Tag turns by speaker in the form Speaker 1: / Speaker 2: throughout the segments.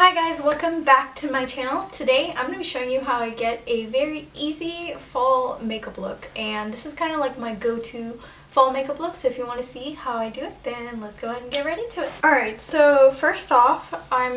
Speaker 1: Hi guys, welcome back to my channel. Today I'm going to be showing you how I get a very easy fall makeup look, and this is kind of like my go-to fall makeup look, so if you want to see how I do it, then let's go ahead and get right into it. Alright, so first off, I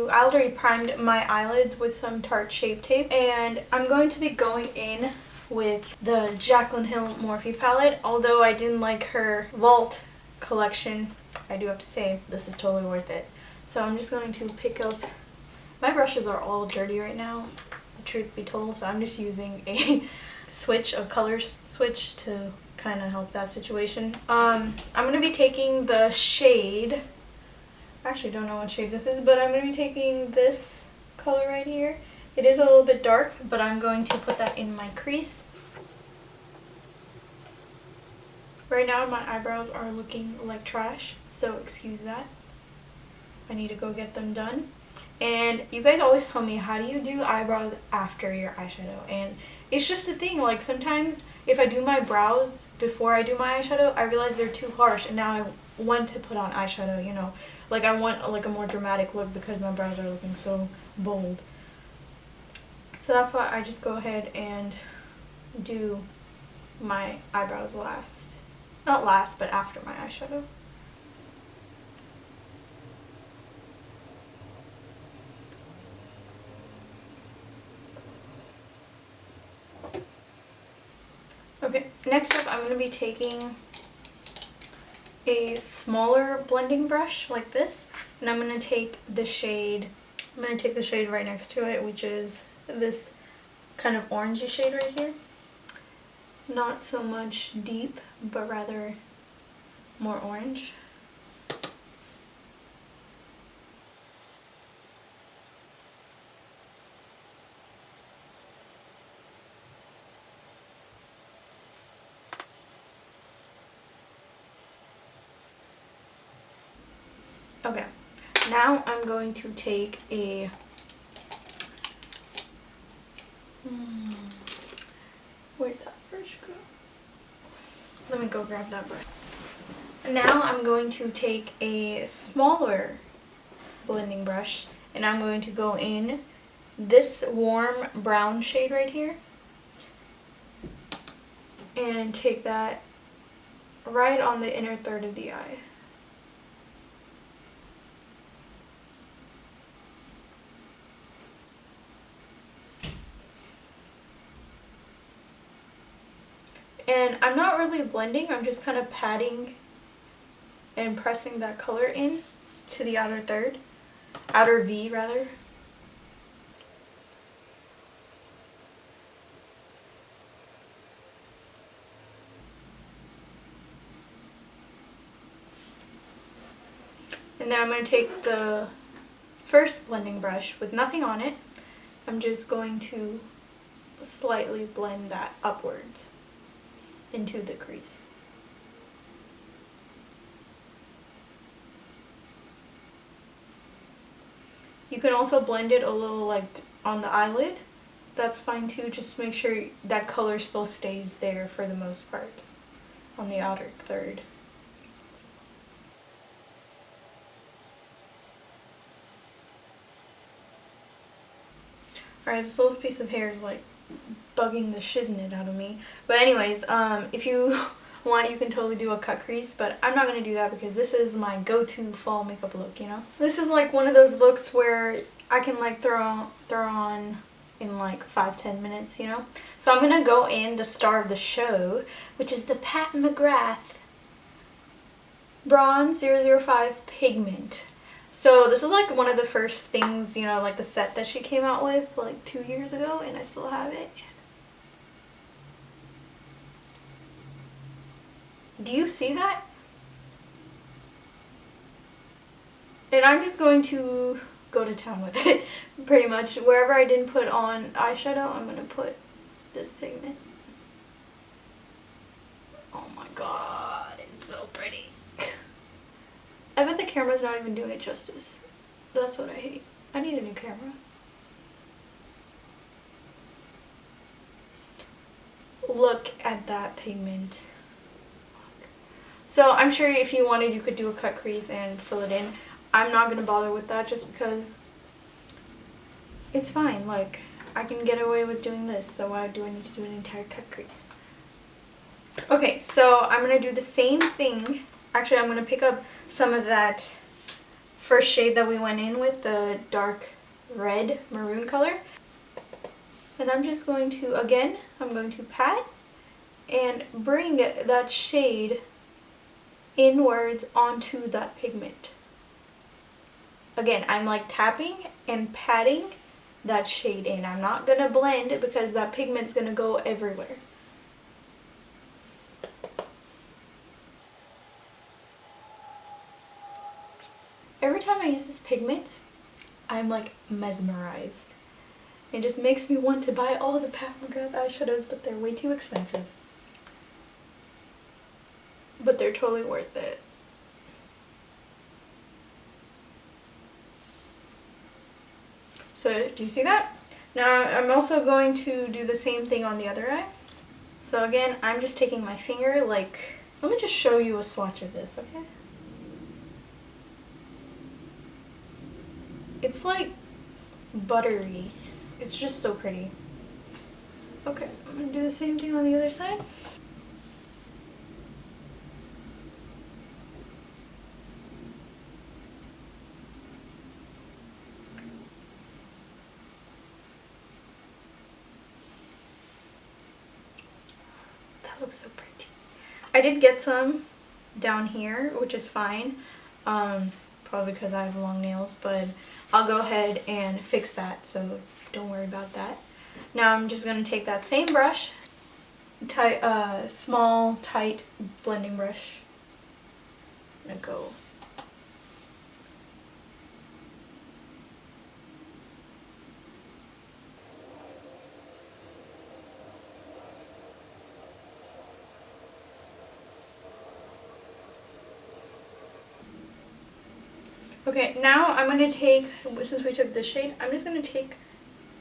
Speaker 1: already primed my eyelids with some Tarte Shape Tape, and I'm going to be going in with the Jaclyn Hill Morphe palette. Although I didn't like her Vault collection, I do have to say this is totally worth it. So I'm just going to pick up, my brushes are all dirty right now, truth be told, so I'm just using a colors switch to kind of help that situation. I'm going to be taking the shade, I actually don't know what shade this is, but I'm going to be taking this color right here. It is a little bit dark, but I'm going to put that in my crease. Right now my eyebrows are looking like trash, so excuse that. I need to go get them done. And you guys always tell me, how do you do eyebrows after your eyeshadow? And it's just a thing, like sometimes if I do my brows before I do my eyeshadow, I realize they're too harsh, and now I want to put on eyeshadow, you know. Like I want like a more dramatic look because my brows are looking so bold. So that's why I just go ahead and do my eyebrows last. Not last, but after my eyeshadow. Okay, next up I'm going to be taking a smaller blending brush like this, and I'm going to take the shade right next to it, which is this kind of orangey shade right here. Not so much deep, but rather more orange. Okay, now I'm going to take a where'd that brush go? Let me go grab that brush. Now I'm going to take a smaller blending brush, and I'm going to go in this warm brown shade right here and take that right on the inner third of the eye. And I'm not really blending, I'm just kind of patting and pressing that color in to the outer V rather. And then I'm going to take the first blending brush with nothing on it. I'm just going to slightly blend that upwards into the crease. You can also blend it a little like on the eyelid. That's fine too, just make sure that color still stays there for the most part on the outer third. Alright, this little piece of hair is like bugging the shiznit out of me. But anyways, if you want, you can totally do a cut crease, but I'm not going to do that because this is my go-to fall makeup look, you know? This is like one of those looks where I can like throw on in like 5-10 minutes, you know? So I'm going to go in the star of the show, which is the McGrath Bronze 005 Pigment. So this is like one of the first things, you know, like the set that she came out with like 2 years ago, and I still have it. Do you see that? And I'm just going to go to town with it, pretty much. Wherever I didn't put on eyeshadow, I'm going to put this pigment. Oh my god, it's so pretty. I bet the camera's not even doing it justice. That's what I hate. I need a new camera. Look at that pigment. So I'm sure if you wanted, you could do a cut crease and fill it in. I'm not going to bother with that just because it's fine. Like, I can get away with doing this, so why do I need to do an entire cut crease? Okay, so I'm going to do the same thing. Actually, I'm going to pick up some of that first shade that we went in with, the dark red maroon color. And I'm just going to, again, I'm going to pat and bring that shade inwards onto that pigment. Again, I'm like tapping and patting that shade in. I'm not going to blend because that pigment's going to go everywhere. Every time I use this pigment, I'm like mesmerized. It just makes me want to buy all the McGrath eyeshadows, but they're way too expensive. But they're totally worth it. So, do you see that? Now, I'm also going to do the same thing on the other eye. So again, I'm just taking my finger, like, let me just show you a swatch of this, okay? It's like buttery. It's just so pretty. Okay, I'm gonna do the same thing on the other side. That looks so pretty. I did get some down here, which is fine. Probably because I have long nails, but I'll go ahead and fix that, so don't worry about that. Now I'm just going to take that same brush, small, tight blending brush. I'm going to go. Okay, now I'm going to take, since we took this shade, I'm just going to take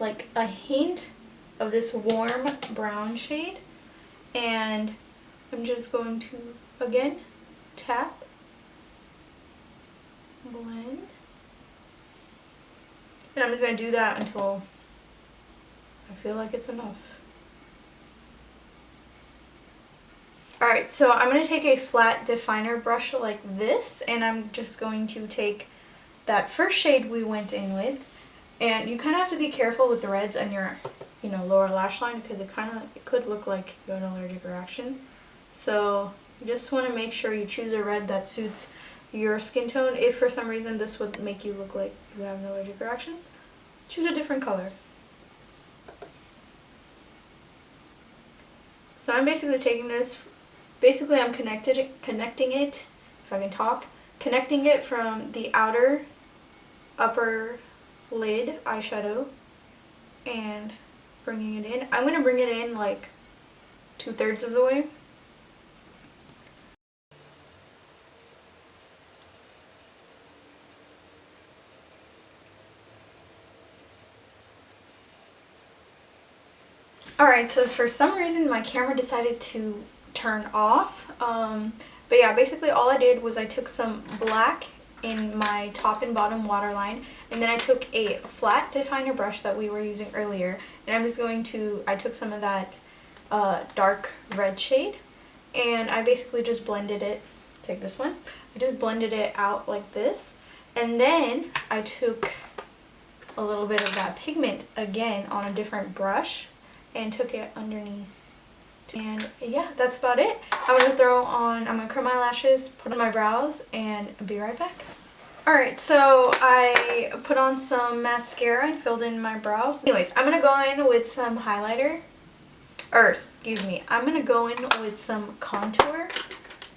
Speaker 1: like a hint of this warm brown shade, and I'm just going to, again, tap, blend, and I'm just going to do that until I feel like it's enough. Alright, so I'm going to take a flat definer brush like this, and I'm just going to take that first shade we went in with, and you kind of have to be careful with the reds on your, lower lash line, because it could look like you have an allergic reaction. So you just want to make sure you choose a red that suits your skin tone. If for some reason this would make you look like you have an allergic reaction, choose a different color. So I'm basically taking this, I'm connecting it, if I can talk, connecting it from the upper lid eyeshadow and bringing it in. I'm going to bring it in like 2/3 of the way. Alright, so for some reason my camera decided to turn off. But yeah, basically all I did was I took some black in my top and bottom waterline, and then I took a flat definer brush that we were using earlier, and I'm just going to, I took some of that dark red shade, and I basically just blended it, take this one, I just blended it out like this, and then I took a little bit of that pigment again on a different brush and took it underneath. And yeah, that's about it. I'm going to curl my lashes, put on my brows, and be right back. Alright, so I put on some mascara and filled in my brows. Anyways, I'm going to go in with some highlighter. I'm going to go in with some contour.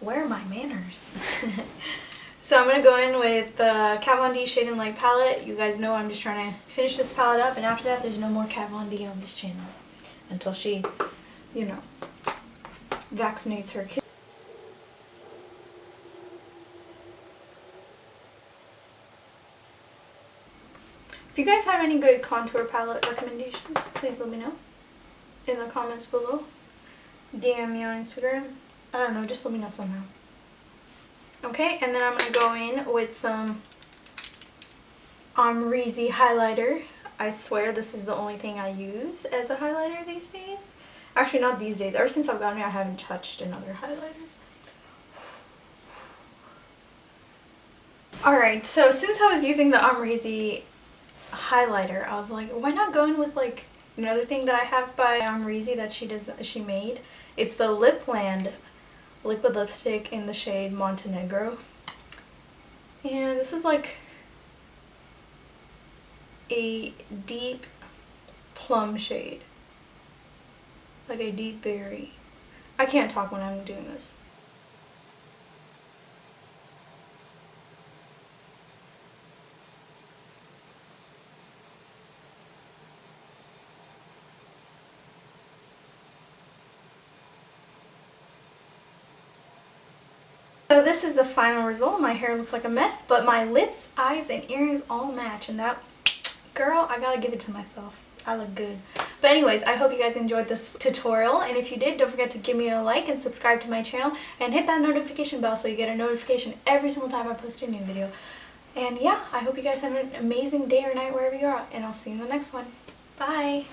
Speaker 1: Where are my manners? So I'm going to go in with the Kat Von D Shade and Light palette. You guys know I'm just trying to finish this palette up, and after that there's no more Kat Von D on this channel. Until she, vaccinates her kid. If you guys have any good contour palette recommendations, please let me know in the comments below. DM me on Instagram. I don't know, just let me know somehow. Okay, and then I'm going to go in with some Amrezy Highlighter. I swear this is the only thing I use as a highlighter these days. Actually, not these days. Ever since I've gotten it, I haven't touched another highlighter. Alright, so since I was using the Amrezy highlighter, I was like, why not go in with like another thing that I have by Amrezy that she made. It's the Lipland liquid lipstick in the shade Montenegro. And this is like a deep plum shade. Like a deep berry. I can't talk when I'm doing this. So this is the final result. My hair looks like a mess, but my lips, eyes, and earrings all match. And that, girl, I gotta give it to myself. I look good. But anyways, I hope you guys enjoyed this tutorial. And if you did, don't forget to give me a like and subscribe to my channel. And hit that notification bell so you get a notification every single time I post a new video. And yeah, I hope you guys have an amazing day or night wherever you are. And I'll see you in the next one. Bye!